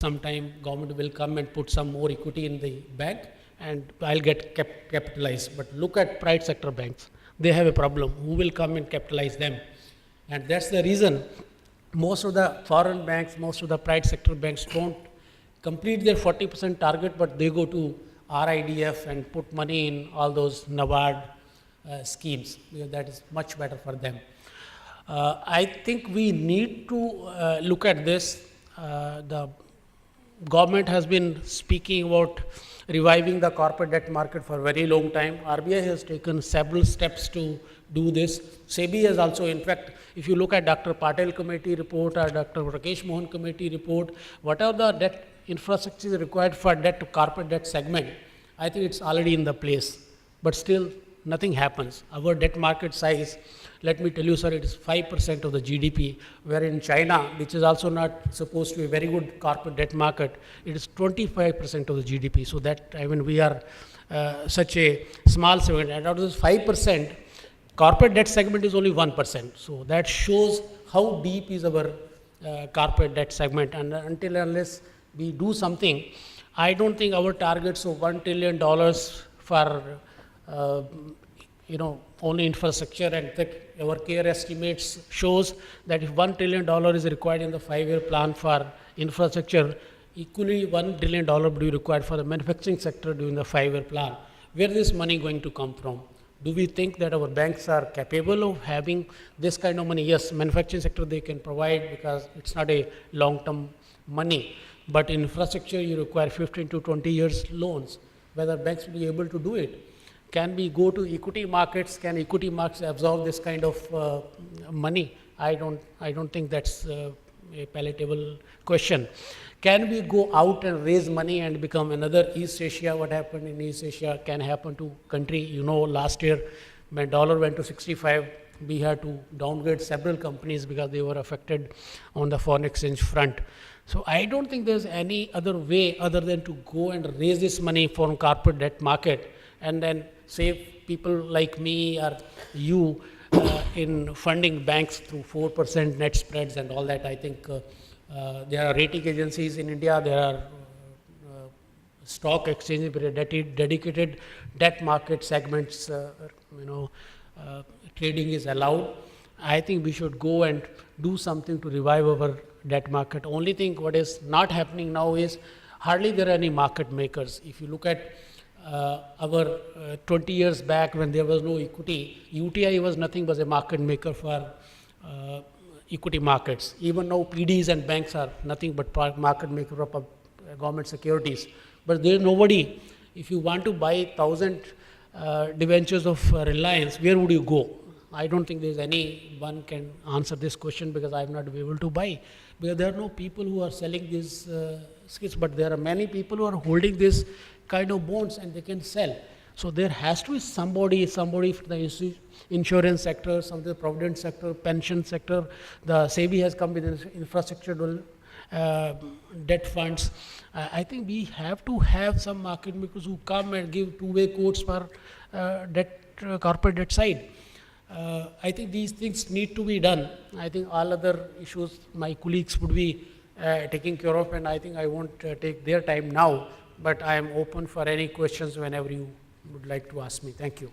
sometime government will come and put some more equity in the bank and I'll get capitalized. But look at private sector banks. They have a problem. Who will come and capitalize them? And that's the reason most of the foreign banks, most of the private sector banks don't complete their 40% target, but they go to RIDF and put money in all those NABARD schemes, because that is much better for them. I think we need to look at this. The government has been speaking about reviving the corporate debt market for a very long time. RBI has taken several steps to do this. SEBI has also, in fact, if you look at Dr. Patel committee report or Dr. Rakesh Mohan committee report, whatever the debt infrastructure is required for debt to corporate debt segment, I think it's already in the place. But still, nothing happens. Our debt market size, let me tell you, sir, it is 5% of the GDP, where in China, which is also not supposed to be a very good corporate debt market, it is 25% of the GDP. So that, I mean, we are such a small segment. And out of this 5%, corporate debt segment is only 1%. So that shows how deep is our corporate debt segment. And until and unless we do something, I don't think our targets of $1 trillion for only infrastructure, and that our CARE estimates shows that if $1 trillion is required in the 5-year plan for infrastructure, equally $1 trillion would be required for the manufacturing sector during the 5-year plan. Where is this money going to come from? Do we think that our banks are capable of having this kind of money? Yes, manufacturing sector they can provide because it's not a long-term money. But in infrastructure, you require 15 to 20 years loans. Whether banks will be able to do it? Can we go to equity markets? Can equity markets absorb this kind of money? I don't think that's a palatable question. Can we go out and raise money and become another East Asia? What happened in East Asia can happen to country. You know, last year when dollar went to 65, we had to downgrade several companies because they were affected on the foreign exchange front. So I don't think there's any other way other than to go and raise this money from corporate debt market and then save people like me or you in funding banks through 4% net spreads and all that. I think there are rating agencies in India, there are stock exchanges with dedicated debt market segments, trading is allowed. I think we should go and do something to revive our debt market. Only thing what is not happening now is hardly there are any market makers. If you look at our 20 years back when there was no equity, UTI was nothing but a market maker for equity markets. Even now PDs and banks are nothing but market maker of government securities. But there is nobody. If you want to buy 1,000 debentures of Reliance, where would you go? I don't think there is anyone can answer this question because I am not able to buy. Because there are no people who are selling these skits, but there are many people who are holding this kind of bonds and they can sell. So there has to be somebody from the insurance sector, some of the provident sector, pension sector. The SEBI has come with infrastructure debt funds. I think we have to have some market makers who come and give two-way quotes for corporate debt side. I think these things need to be done. I think all other issues my colleagues would be taking care of, and I think I won't take their time now, but I am open for any questions whenever you would like to ask me. Thank you.